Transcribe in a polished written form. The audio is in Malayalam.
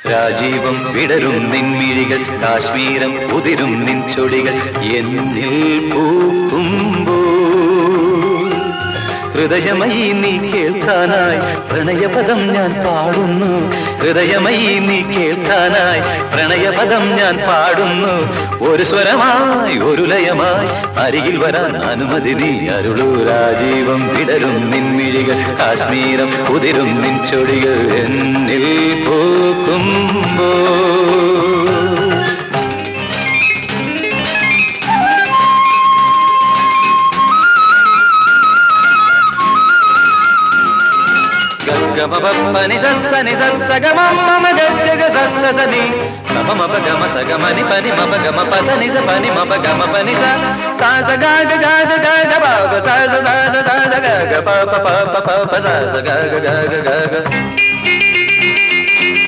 രാജീവം വിടരും നിൻമിഴികൾ കാശ്മീരം ഉതിരും നിൻ ചൊടികൾ എന്നിൽ പൂക്കുമ്പോ ഹൃദയമയി നീ കേൾക്കാനായി പ്രണയപദം ഞാൻ പാടുന്നു ഹൃദയമയി നീ കേൾക്കാനായി പ്രണയപദം ഞാൻ പാടുന്നു ഒരു സ്വരമായി ഒരു ലയമായി അരികിൽ വരാൻ അനുമതി നീ അരുളൂ രാജീവം വിടരും നിൻമിഴികൾ കാശ്മീരം ഉതിരും നിൻ ചൊടികൾ എന്നിൽ പൂക്കുമ്പോ గమపని సని సగమ గగ సని గమ గమ సగమని పని మప గమ పసని స పని మప గమ పని సా స గ గ గ గ గ ప స స స స గ గ ప ప ప ప ప స గ గ గ గ గ